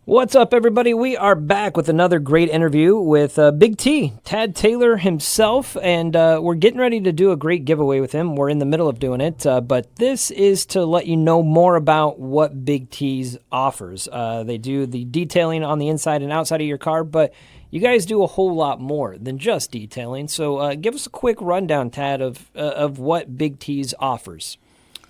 What's up, everybody? We are back with another great interview with Big T, Tad Taylor himself, and we're getting ready to do a great giveaway with him. We're in the middle of doing it, but this is to let you know more about what Big T's offers. They do the detailing on the inside and outside of your car, but you guys do a whole lot more than just detailing. So give us a quick rundown, Tad, of what Big T's offers.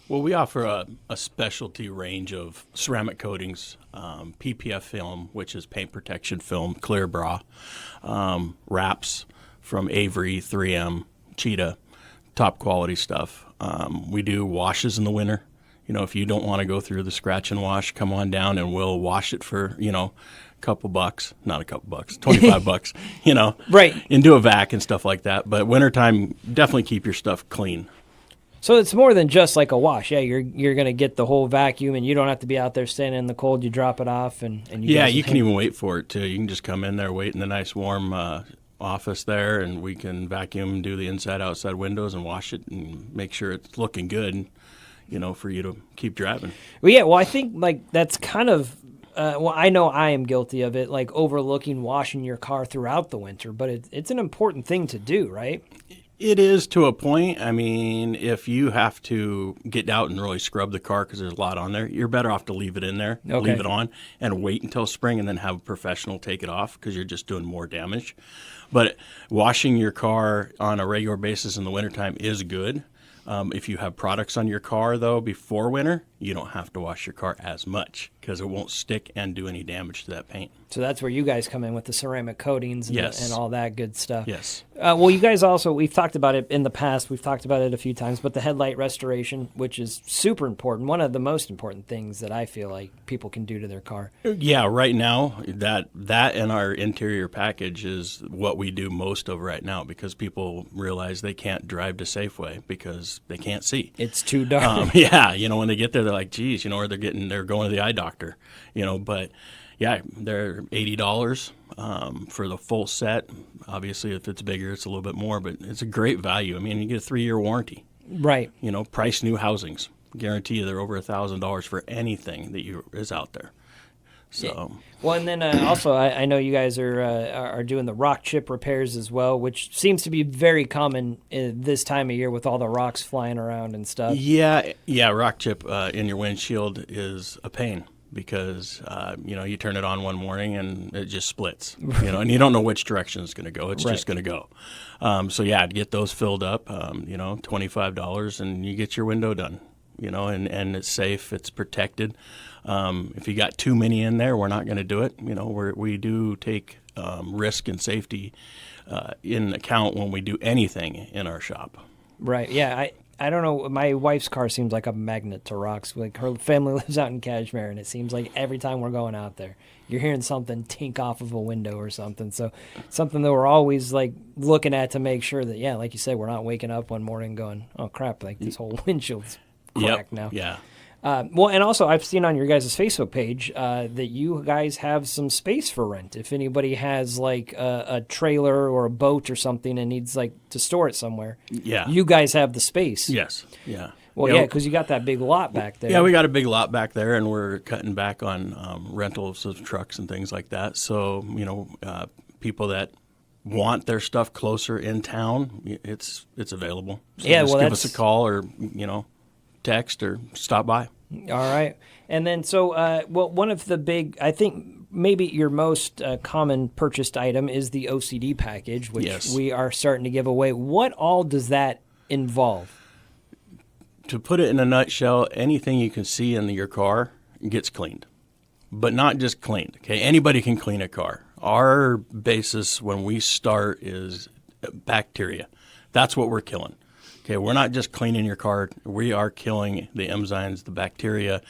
Well, we offer a specialty range of ceramic coatings, PPF film, which is paint protection film, clear bra, wraps from Avery, 3M, Cheetah, top quality stuff. We do washes in the winter. You know, if you don't want to go through the scratch and wash, come on down and we'll wash it for, a couple bucks, not a couple bucks, 25 bucks, Right. And do a vac and stuff like that. But wintertime, definitely keep your stuff clean. So it's more than just like a wash. Yeah, you're going to get the whole vacuum, and you don't have to be out there standing in the cold. You drop it off, and you can even wait for it too. You can just come in there, wait in the nice warm office there, and we can vacuum, do the inside outside windows, and wash it, and make sure it's looking good, for you to keep driving. Well, yeah. Well, I think that's kind of. I know I am guilty of it, like overlooking washing your car throughout the winter, but it's an important thing to do, right? It is to a point. I mean, if you have to get out and really scrub the car because there's a lot on there, you're better off to leave it in there, leave it on, and wait until spring and then have a professional take it off because you're just doing more damage. But washing your car on a regular basis in the wintertime is good. If you have products on your car, though, before winter, you don't have to wash your car as much because it won't stick and do any damage to that paint. So that's where you guys come in with the ceramic coatings and, yes. and all that good stuff. Yes. Well, you guys also, we've talked about it in the past. We've talked about it a few times, but the headlight restoration, which is super important, one of the most important things that I feel like people can do to their car. Yeah, right now, that and our interior package is what we do most of right now because people realize they can't drive to Safeway because they can't see. It's too dark. When they get there, they're like, geez, or they're going to the eye doctor, but yeah, they're $80 for the full set. Obviously, if it's bigger, it's a little bit more, but it's a great value. I mean, you get a 3-year warranty. Right. Price new housings. Guarantee you they're over $1,000 for anything that is out there. So. Yeah. Well, and then also, I know you guys are doing the rock chip repairs as well, which seems to be very common this time of year with all the rocks flying around and stuff. Yeah, rock chip in your windshield is a pain because, you turn it on one morning and it just splits, and you don't know which direction it's going to go. It's just going to go. To get those filled up, $25 and you get your window done. And it's safe, it's protected. If you got too many in there, we're not going to do it. We do take risk and safety in account when we do anything in our shop. Right. Yeah. I don't know. My wife's car seems like a magnet to rocks. Like her family lives out in Kashmir, and it seems like every time we're going out there, you're hearing something tink off of a window or something. So something that we're always like looking at to make sure that, like you said, we're not waking up one morning going, oh crap, like this whole windshield's cracked now. Yeah. Well, and also I've seen on your guys' Facebook page that you guys have some space for rent. If anybody has like a trailer or a boat or something and needs like to store it somewhere, you guys have the space. Yes. Yeah. Well, because you got that big lot back there. Yeah, we got a big lot back there, and we're cutting back on rentals of trucks and things like that. So, people that want their stuff closer in town, it's available. So just give us a call or, text or stop by. All right. And then one of the big, I think maybe your most common purchased item is the OCD package, which we are starting to give away. What all does that involve? To put it in a nutshell, anything you can see in your car gets cleaned, but not just cleaned. Okay, anybody can clean a car. Our basis when we start is bacteria. That's what we're killing. Okay, we're not just cleaning your car. We are killing the enzymes, the bacteria,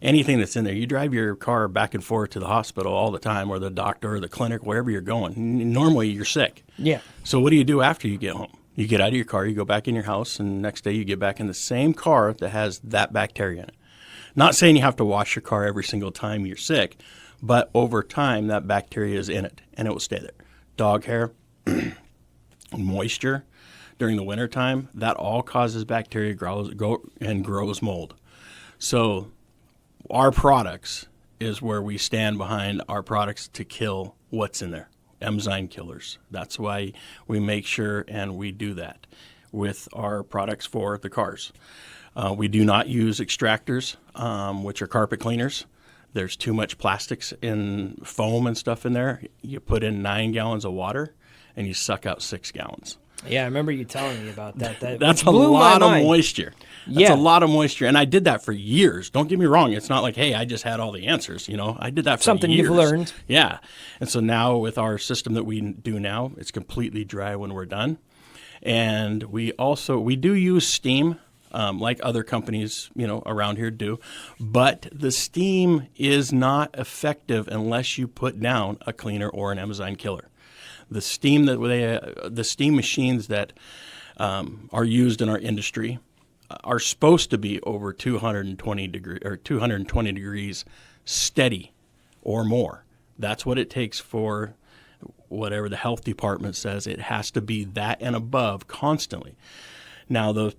anything that's in there. You drive your car back and forth to the hospital all the time or the doctor or the clinic, wherever you're going. Normally, you're sick. Yeah. So what do you do after you get home? You get out of your car, you go back in your house, and the next day you get back in the same car that has that bacteria in it. Not saying you have to wash your car every single time you're sick, but over time, that bacteria is in it, and it will stay there. Dog hair, moisture, during the wintertime, that all causes bacteria grows mold. So our products is where we stand behind our products to kill what's in there, enzyme killers. That's why we make sure and we do that with our products for the cars. We do not use extractors, which are carpet cleaners. There's too much plastics in foam and stuff in there. You put in 9 gallons of water and you suck out 6 gallons. Yeah, I remember you telling me about that. That's a lot of moisture. That's a lot of moisture. And I did that for years. Don't get me wrong. It's not like, hey, I just had all the answers. I did that for something years. You've learned. Yeah. And so now with our system that we do now, it's completely dry when we're done. And we do use steam, like other companies, around here do. But the steam is not effective unless you put down a cleaner or an enzyme killer. The steam the steam machines that are used in our industry are supposed to be over 220 degrees steady or more. That's what it takes for whatever the health department says. It has to be that and above constantly. Now, the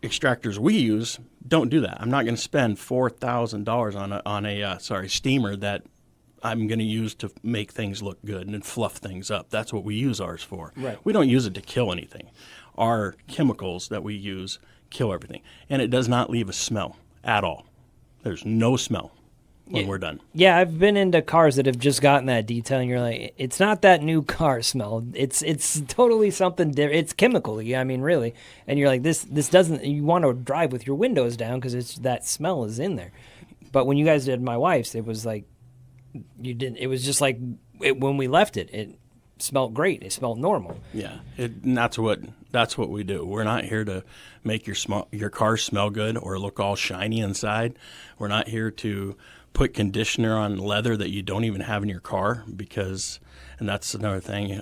extractors we use don't do that. I'm not going to spend $4,000 on a steamer that I'm going to use to make things look good and fluff things up. That's what we use ours for. Right. We don't use it to kill anything. Our chemicals that we use kill everything. And it does not leave a smell at all. There's no smell when we're done. Yeah, I've been into cars that have just gotten that detail, and you're like, it's not that new car smell. It's totally something different. It's chemical, I mean, really. And you're like, this doesn't, you want to drive with your windows down because it's that smell is in there. But when you guys did my wife's, it was like, you didn't. It was just like when we left it. It smelled great. It smelled normal. Yeah, and that's what we do. We're not here to make your car smell good or look all shiny inside. We're not here to put conditioner on leather that you don't even have in your car and that's another thing.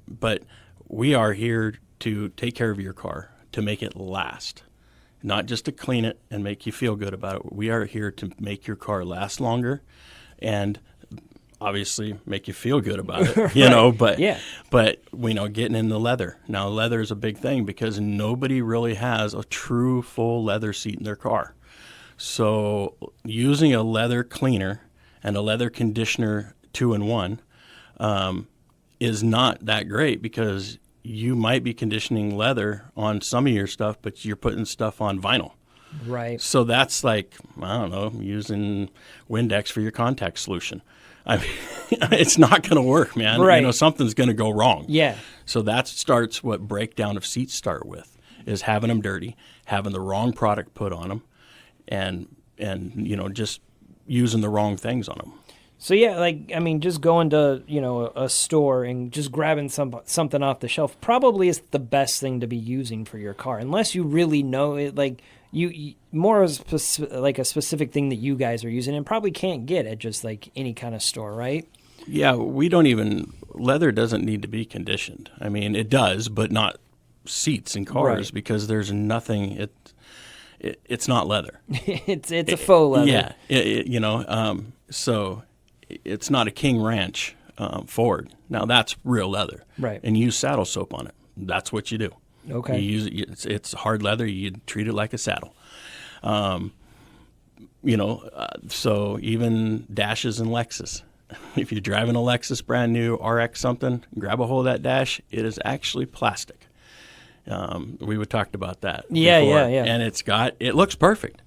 But we are here to take care of your car, to make it last, not just to clean it and make you feel good about it. We are here to make your car last longer, and obviously make you feel good about it, but getting in the leather. Now, leather is a big thing because nobody really has a true full leather seat in their car. So using a leather cleaner and a leather conditioner 2-in-1 is not that great because you might be conditioning leather on some of your stuff, but you're putting stuff on vinyl. Right. So that's like, I don't know, using Windex for your contact solution. I mean, it's not going to work, man. Right. Something's going to go wrong. Yeah. So that starts what breakdown of seats start with, is having them dirty, having the wrong product put on them, and just using the wrong things on them. So yeah, just going to a store and just grabbing something off the shelf probably is the best thing to be using for your car, unless you really know it. Like you more as like a specific thing that you guys are using and probably can't get at just like any kind of store, right? Yeah, leather doesn't need to be conditioned. I mean, it does, but not seats in cars, right? Because there's nothing. It's not leather. it's a faux leather. Yeah, so it's not a King Ranch Ford. Now that's real leather, right? And you use saddle soap on it. That's what you do. Okay. You use it. It's hard leather. You treat it like a saddle. So even dashes in Lexus. If you're driving a Lexus brand new RX something, grab a hold of that dash. It is actually plastic. We talked about that. Yeah, before, yeah. And it looks perfect,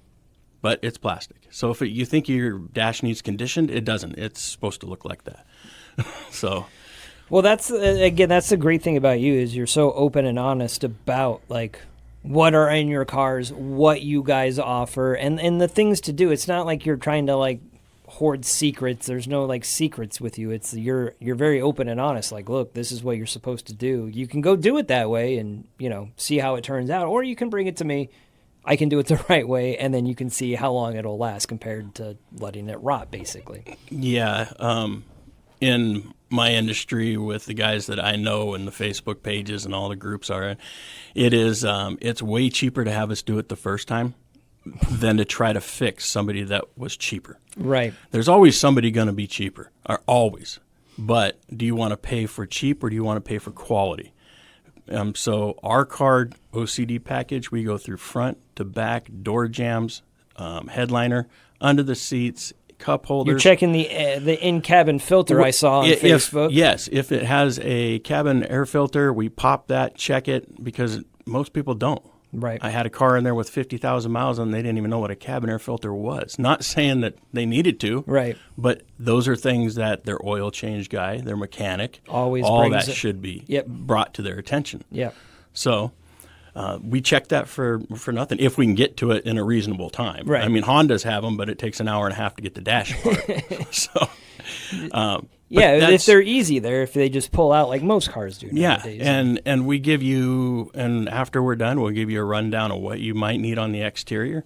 but it's plastic. So if you think your dash needs conditioned, it doesn't. It's supposed to look like that. So. Well, that's the great thing about you is you're so open and honest about like what are in your cars, what you guys offer, and the things to do. It's not like you're trying to like hoard secrets. There's no like secrets with you. It's you're very open and honest. Like, look, this is what you're supposed to do. You can go do it that way and see how it turns out, or you can bring it to me. I can do it the right way, and then you can see how long it'll last compared to letting it rot, basically. Yeah. In my industry with the guys that I know and the Facebook pages and all the groups are in, it's way cheaper to have us do it the first time than to try to fix somebody that was cheaper. Right. There's always somebody going to be cheaper, or always. But do you want to pay for cheap or do you want to pay for quality? So our card OCD package, we go through front to back, door jambs, headliner, under the seats, cup holders. You're checking the in-cabin filter I saw on Facebook. Yes, if it has a cabin air filter, we pop that, check it, because most people don't. Right. I had a car in there with 50,000 miles and they didn't even know what a cabin air filter was. Not saying that they needed to. Right. But those are things that their oil change guy, their mechanic, always all brings that it. should be Yep. brought to their attention. Yeah. So we check that for nothing if we can get to it in a reasonable time. Right. I mean, Hondas have them, but it takes an hour and a half to get the dash apart. So, if they're easy if they just pull out like most cars do nowadays. and we give you, and after we're done, we'll give you a rundown of what you might need on the exterior.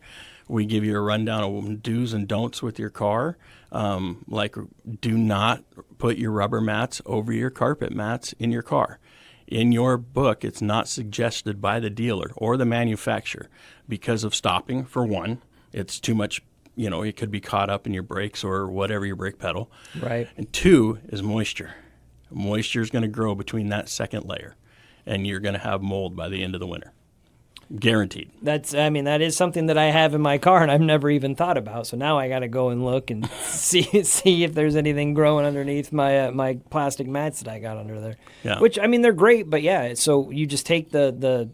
We give you a rundown of do's and don'ts with your car. Like, do not put your rubber mats over your carpet mats in your car. In your book, it's not suggested by the dealer or the manufacturer because of stopping, for one. It's too much, it could be caught up in your brakes or whatever, your brake pedal. Right. And two is moisture. Moisture is going to grow between that second layer, and you're going to have mold by the end of the winter. Guaranteed. That is something that I have in my car and I've never even thought about. So now I got to go and look and see if there's anything growing underneath my plastic mats that I got under there. Yeah. Which, they're great, but yeah, so you just take the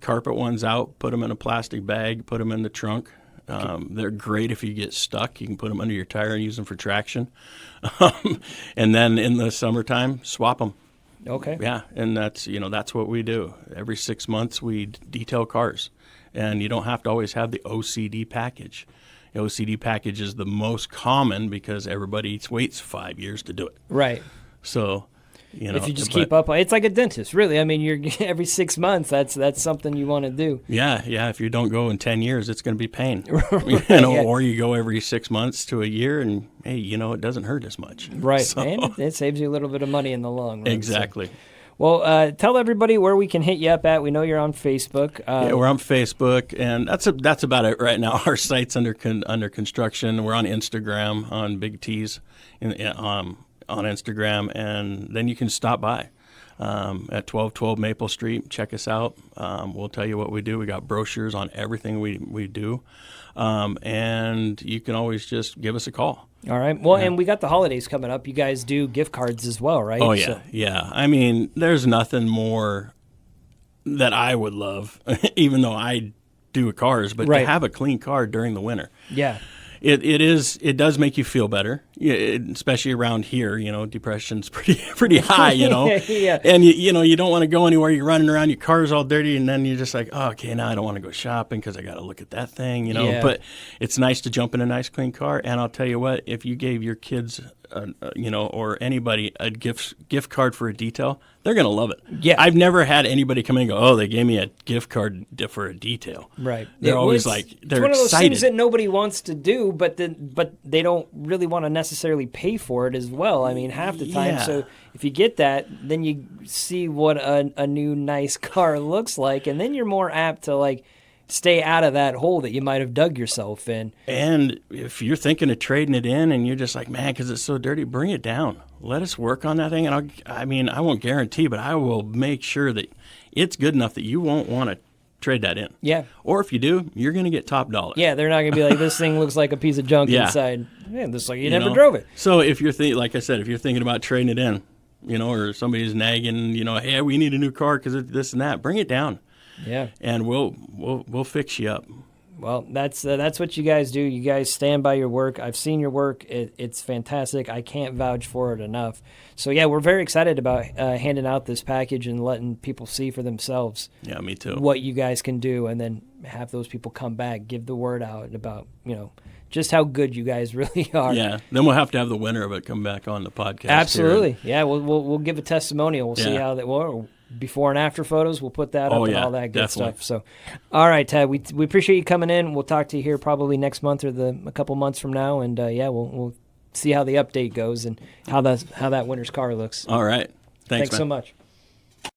carpet ones out, put them in a plastic bag, put them in the trunk. They're great if you get stuck. You can put them under your tire and use them for traction. And then in the summertime, swap them. Okay. Yeah, and that's what we do. Every 6 months we detail cars, and you don't have to always have the OCD package. The OCD package is the most common because everybody waits 5 years to do it. Right. So, if you just keep up, it's like a dentist, really. You're every 6 months. That's something you want to do. Yeah. If you don't go in 10 years, it's going to be pain. Right, Or you go every 6 months to a year, and hey, it doesn't hurt as much. Right, so, and it saves you a little bit of money in the long run. Exactly. So. Well, tell everybody where we can hit you up at. We know you're on Facebook. Yeah, we're on Facebook, and that's about it right now. Our site's under construction. We're on Instagram, on Big T's, on Instagram, and then you can stop by at 1212 Maple Street. Check us out. We'll tell you what we do. We got brochures on everything we do, and you can always just give us a call. All right. Well, and we got the holidays coming up. You guys do gift cards as well, right? Oh, yeah. Yeah. There's nothing more that I would love, even though I do cars, but to have a clean car during the winter. Yeah. It does make you feel better, especially around here. Depression's pretty high. Yeah. And you don't want to go anywhere. You're running around, your car's all dirty, and then you're just like, oh, okay, now I don't want to go shopping because I got to look at that thing. Yeah. But it's nice to jump in a nice clean car. And I'll tell you what, if you gave your kids, or anybody a gift card for a detail, they're gonna love it. Yeah. I've never had anybody come in and go, oh, they gave me a gift card for a detail. Right. They're always they're it's one of those excited. things that nobody wants to do, but they don't really want to necessarily pay for it as well. Half the time. Yeah. So if you get that, then you see what a new nice car looks like, and then you're more apt to stay out of that hole that you might have dug yourself in. And if you're thinking of trading it in and you're just like, man, because it's so dirty, bring it down. Let us work on that thing. And I won't guarantee, but I will make sure that it's good enough that you won't want to trade that in. Yeah. Or if you do, you're going to get top dollar. Yeah, they're not going to be like, this thing looks like a piece of junk inside. Man, this you never drove it. So if you're like I said, if you're thinking about trading it in, or somebody's nagging, hey, we need a new car because of this and that, bring it down. Yeah. And we'll fix you up. Well, that's what you guys do. You guys stand by your work. I've seen your work. It's fantastic. I can't vouch for it enough. So, yeah, we're very excited about handing out this package and letting people see for themselves. Yeah, me too. What you guys can do, and then have those people come back, give the word out about, just how good you guys really are. Yeah, then we'll have to have the winner of it come back on the podcast. Absolutely. Yeah, we'll give a testimonial. We'll see how that will. Before and after photos, we'll put that up and all that good definitely. stuff. So, all right, Ted, we appreciate you coming in. We'll talk to you here probably next month or a couple months from now, and we'll see how the update goes and how that winter's car looks. All right, thanks so much.